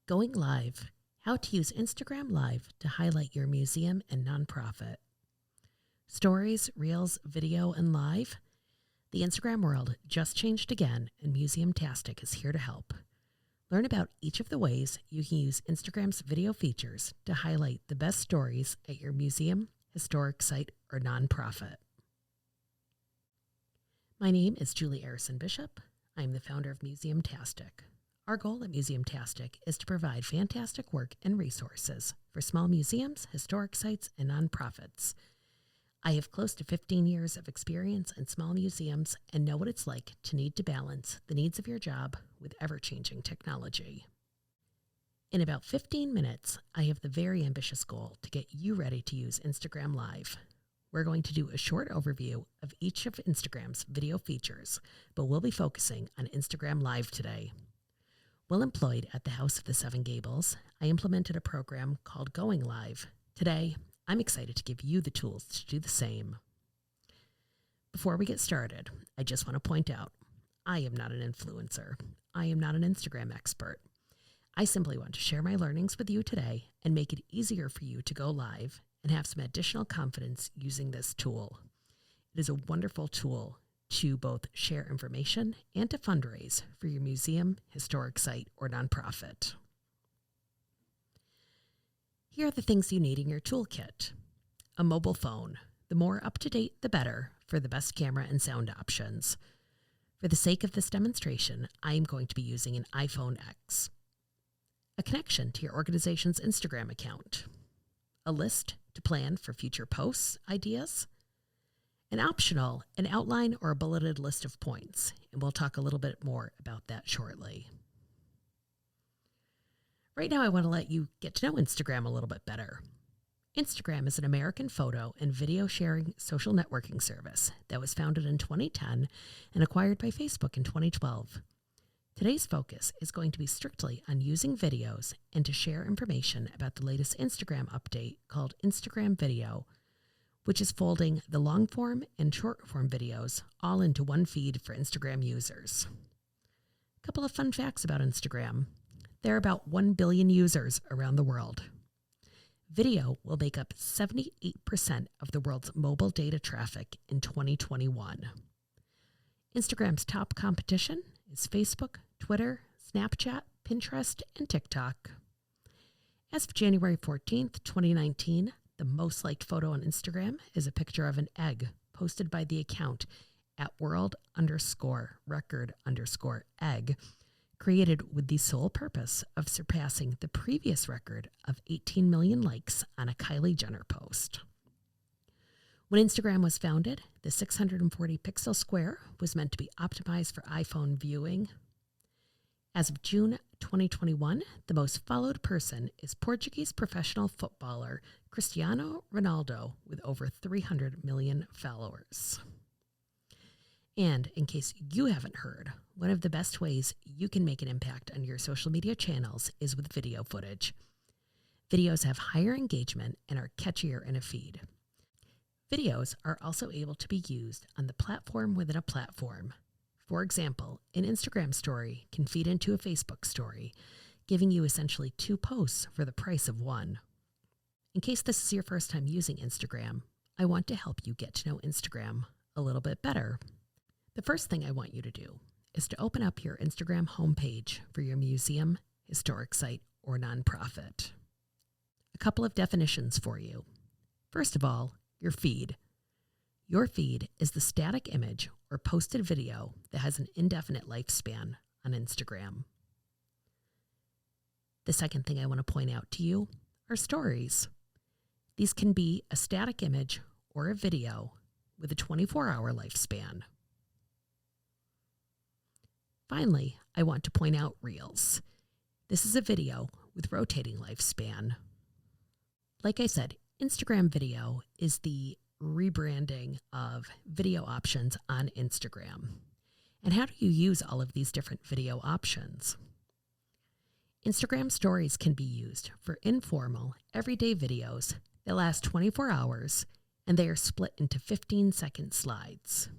Going live, how to use Instagram Live to highlight your museum and nonprofit. Stories, reels, video, and live. The Instagram world just changed again, and MuseumTastic is here to help. Learn about each of the ways you can use Instagram's video features to highlight the best stories at your museum, historic site, or nonprofit. My name is Julie Arison Bishop. I'm the founder of MuseumTastic. Our goal at MuseumTastic is to provide fantastic work and resources for small museums, historic sites, and nonprofits. I have close to 15 years of experience in small museums and know what it's like to need to balance the needs of your job with ever-changing technology. In about 15 minutes, I have the very ambitious goal to get you ready to use Instagram Live. We're going to do a short overview of each of Instagram's video features, but we'll be focusing on Instagram Live today. While employed at the House of the Seven Gables, I implemented a program called Going Live. Today, I'm excited to give you the tools to do the same. Before we get started, I just want to point out, I am not an influencer. I am not an Instagram expert. I simply want to share my learnings with you today and make it easier for you to go live and have some additional confidence using this tool. It is a wonderful tool to both share information and to fundraise for your museum, historic site, or nonprofit. Here are the things you need in your toolkit. A mobile phone. The more up-to-date, the better for the best camera and sound options. For the sake of this demonstration, I am going to be using an iPhone X. A connection to your organization's Instagram account. A list to plan for future posts, ideas. An outline or a bulleted list of points, and we'll talk a little bit more about that shortly. Right now, I want to let you get to know Instagram a little bit better. Instagram is an American photo and video sharing social networking service that was founded in 2010 and acquired by Facebook in 2012. Today's focus is going to be strictly on using videos and to share information about the latest Instagram update called Instagram Video, which is folding the long-form and short-form videos all into one feed for Instagram users. A couple of fun facts about Instagram. There are about 1 billion users around the world. Video will make up 78% of the world's mobile data traffic in 2021. Instagram's top competition is Facebook, Twitter, Snapchat, Pinterest, and TikTok. As of January 14th, 2019, the most liked photo on Instagram is a picture of an egg posted by the account at world_record_egg, created with the sole purpose of surpassing the previous record of 18 million likes on a Kylie Jenner post. When Instagram was founded, the 640 pixel square was meant to be optimized for iPhone viewing. As of June 2021, the most followed person is Portuguese professional footballer Cristiano Ronaldo with over 300 million followers. And in case you haven't heard, one of the best ways you can make an impact on your social media channels is with video footage. Videos have higher engagement and are catchier in a feed. Videos are also able to be used on the platform within a platform. For example, an Instagram story can feed into a Facebook story, giving you essentially 2 posts for the price of 1. In case this is your first time using Instagram, I want to help you get to know Instagram a little bit better. The first thing I want you to do is to open up your Instagram homepage for your museum, historic site, or nonprofit. A couple of definitions for you. First of all, your feed. Your feed is the static image or posted video that has an indefinite lifespan on Instagram. The second thing I want to point out to you are stories. These can be a static image or a video with a 24-hour lifespan. Finally, I want to point out reels. This is a video with rotating lifespan. Like I said, Instagram Video is the rebranding of video options on Instagram. And how do you use all of these different video options? Instagram stories can be used for informal, everyday videos that last 24 hours, and they are split into 15-second slides.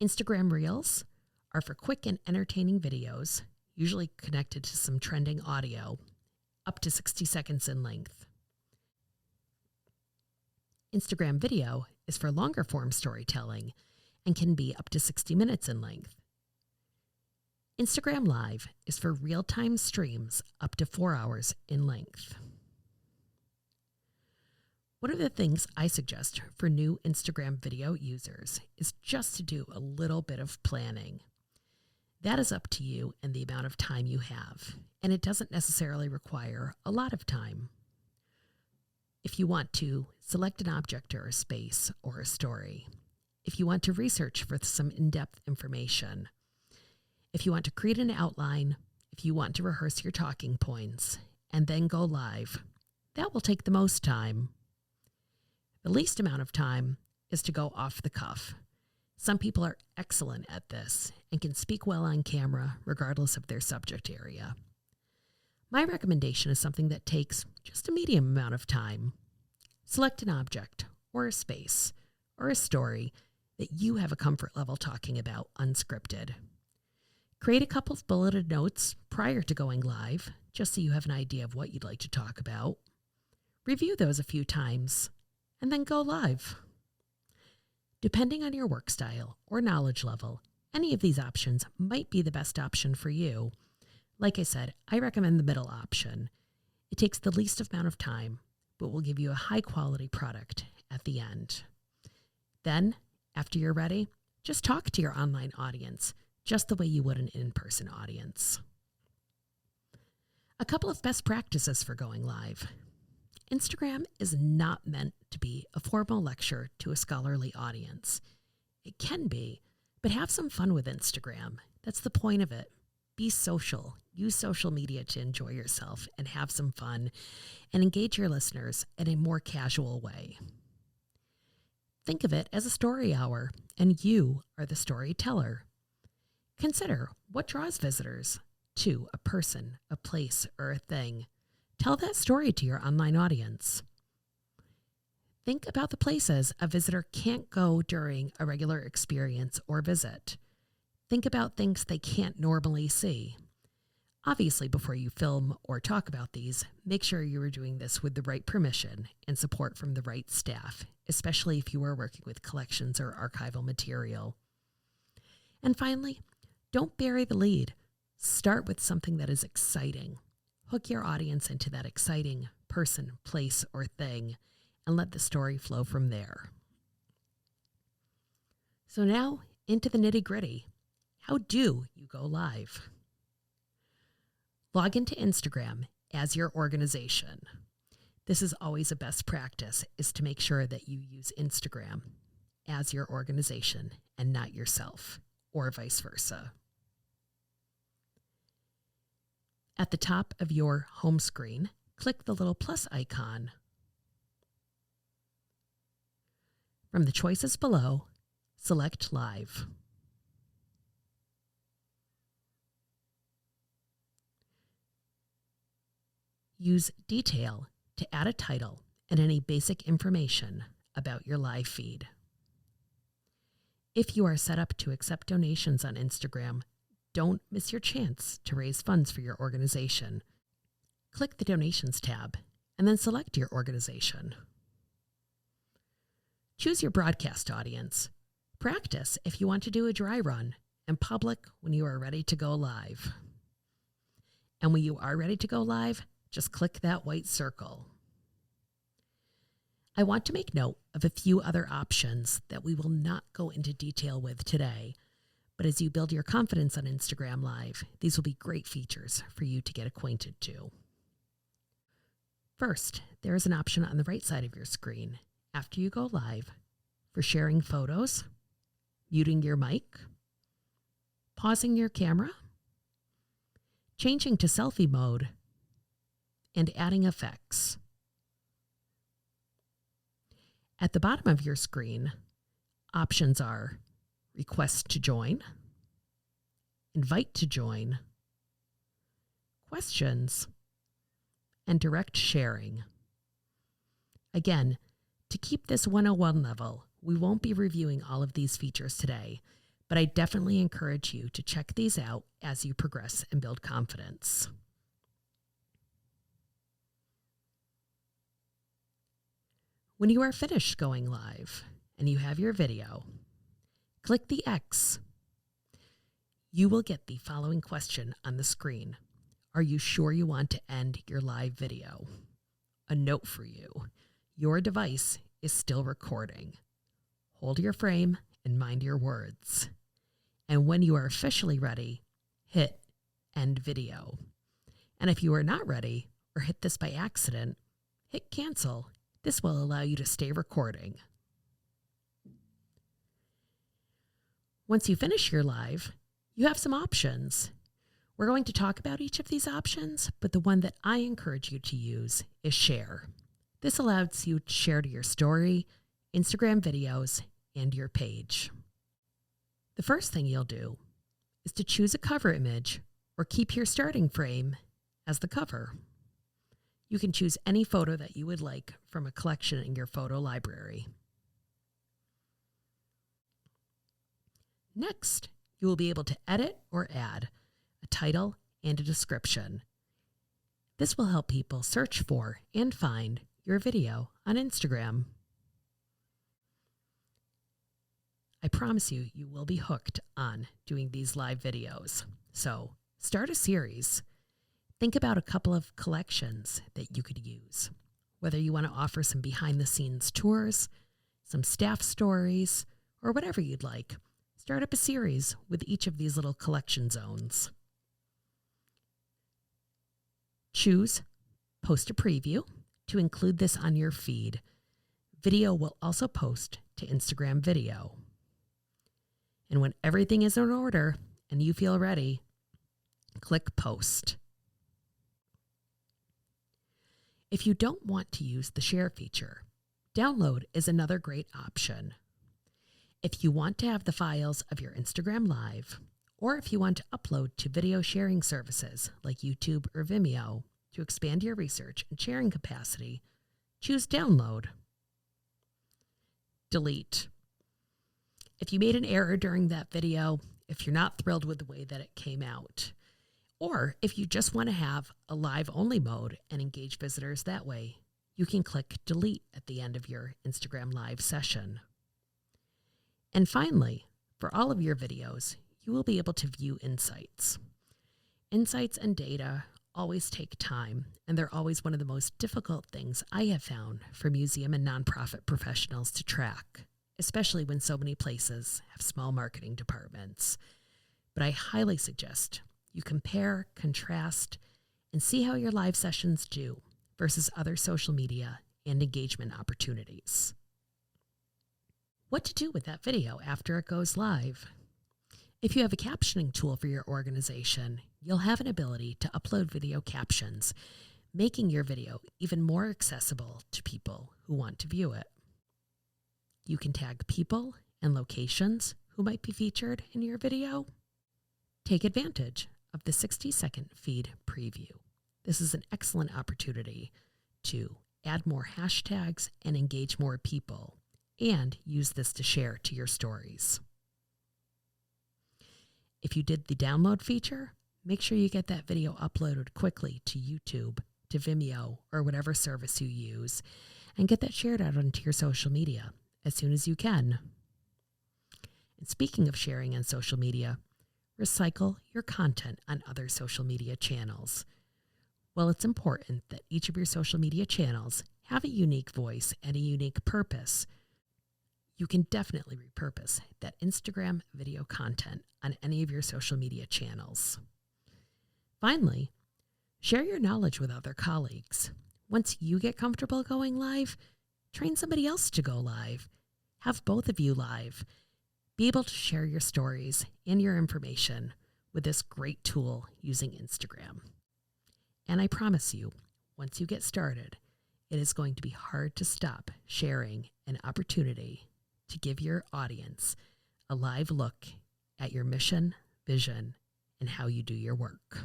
Instagram Reels are for quick and entertaining videos, usually connected to some trending audio, up to 60 seconds in length. Instagram video is for longer form storytelling and can be up to 60 minutes in length. Instagram Live is for real-time streams up to 4 hours in length. One of the things I suggest for new Instagram video users is just to do a little bit of planning. That is up to you and the amount of time you have, and it doesn't necessarily require a lot of time. If you want to select an object or a space or a story, if you want to research for some in-depth information, if you want to create an outline, if you want to rehearse your talking points, and then go live, that will take the most time. The least amount of time is to go off the cuff. Some people are excellent at this and can speak well on camera regardless of their subject area. My recommendation is something that takes just a medium amount of time. Select an object or a space or a story that you have a comfort level talking about unscripted. Create a couple of bulleted notes prior to going live, just so you have an idea of what you'd like to talk about. Review those a few times, and then go live. Depending on your work style or knowledge level, any of these options might be the best option for you. Like I said, I recommend the middle option. It takes the least amount of time, but will give you a high-quality product at the end. Then, after you're ready, just talk to your online audience, just the way you would an in-person audience. A couple of best practices for going live. Instagram is not meant to be a formal lecture to a scholarly audience. It can be, but have some fun with Instagram. That's the point of it. Be social. Use social media to enjoy yourself and have some fun and engage your listeners in a more casual way. Think of it as a story hour, and you are the storyteller. Consider what draws visitors to a person, a place, or a thing. Tell that story to your online audience. Think about the places a visitor can't go during a regular experience or visit. Think about things they can't normally see. Obviously, before you film or talk about these, make sure you are doing this with the right permission and support from the right staff, especially if you are working with collections or archival material. And finally, don't bury the lead. Start with something that is exciting. Hook your audience into that exciting person, place, or thing, and let the story flow from there. So now, into the nitty-gritty. How do you go live? Log into Instagram as your organization. This is always a best practice, is to make sure that you use Instagram as your organization and not yourself, or vice versa. At the top of your home screen, click the little plus icon. From the choices below, select Live. Use Detail to add a title and any basic information about your live feed. If you are set up to accept donations on Instagram, don't miss your chance to raise funds for your organization. Click the Donations tab and then select your organization. Choose your broadcast audience. Practice if you want to do a dry run, and public when you are ready to go live. And when you are ready to go live, just click that white circle. I want to make note of a few other options that we will not go into detail with today, but as you build your confidence on Instagram Live, these will be great features for you to get acquainted to. First, there is an option on the right side of your screen after you go live for sharing photos, muting your mic, pausing your camera, changing to selfie mode, and adding effects. At the bottom of your screen, options are Request to join, Invite to join, Questions, and Direct sharing. Again, to keep this 101 level, we won't be reviewing all of these features today, but I definitely encourage you to check these out as you progress and build confidence. When you are finished going live and you have your video, click the X. You will get the following question on the screen. Are you sure you want to end your live video? A note for you. Your device is still recording. Hold your frame and mind your words. And when you are officially ready, hit end video. And if you are not ready or hit this by accident, hit cancel. This will allow you to stay recording. Once you finish your live, you have some options. We're going to talk about each of these options, but the one that I encourage you to use is share. This allows you to share to your story, Instagram videos, and your page. The first thing you'll do is to choose a cover image or keep your starting frame as the cover. You can choose any photo that you would like from a collection in your photo library. Next, you will be able to edit or add a title and a description. This will help people search for and find your video on Instagram. I promise you, you will be hooked on doing these live videos. So start a series. Think about a couple of collections that you could use, whether you want to offer some behind-the-scenes tours, some staff stories, or whatever you'd like. Start up a series with each of these little collection zones. Choose Post a Preview to include this on your feed. Video will also post to Instagram Video. And when everything is in order and you feel ready, click Post. If you don't want to use the share feature, download is another great option. If you want to have the files of your Instagram Live, or if you want to upload to video sharing services like YouTube or Vimeo to expand your research and sharing capacity, choose Download. Delete. If you made an error during that video, if you're not thrilled with the way that it came out, or if you just want to have a live-only mode and engage visitors that way, you can click Delete at the end of your Instagram Live session. And finally, for all of your videos, you will be able to view insights. Insights and data always take time, and they're always one of the most difficult things I have found for museum and nonprofit professionals to track, especially when so many places have small marketing departments. But I highly suggest you compare, contrast, and see how your live sessions do versus other social media and engagement opportunities. What to do with that video after it goes live? If you have a captioning tool for your organization, you'll have an ability to upload video captions, making your video even more accessible to people who want to view it. You can tag people and locations who might be featured in your video. Take advantage of the 60-second feed preview. This is an excellent opportunity to add more hashtags and engage more people, and use this to share to your stories. If you did the download feature, make sure you get that video uploaded quickly to YouTube, to Vimeo, or whatever service you use, and get that shared out onto your social media as soon as you can. And speaking of sharing on social media, recycle your content on other social media channels. While it's important that each of your social media channels have a unique voice and a unique purpose, you can definitely repurpose that Instagram video content on any of your social media channels. Finally, share your knowledge with other colleagues. Once you get comfortable going live, train somebody else to go live. Have both of you live. Be able to share your stories and your information with this great tool using Instagram. And I promise you, once you get started, it is going to be hard to stop sharing an opportunity to give your audience a live look at your mission, vision, and how you do your work.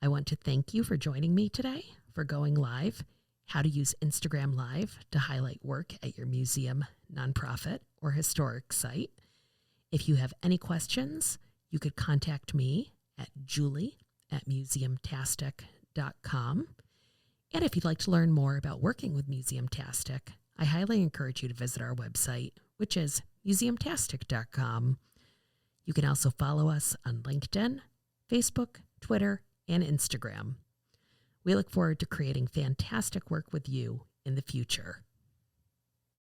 I want to thank you for joining me today for Going Live, how to use Instagram Live to highlight work at your museum, nonprofit, or historic site. If you have any questions, you could contact me at julie@MuseumTastic.com. And if you'd like to learn more about working with MuseumTastic, I highly encourage you to visit our website, which is MuseumTastic.com. You can also follow us on LinkedIn, Facebook, Twitter, and Instagram. We look forward to creating fantastic work with you in the future.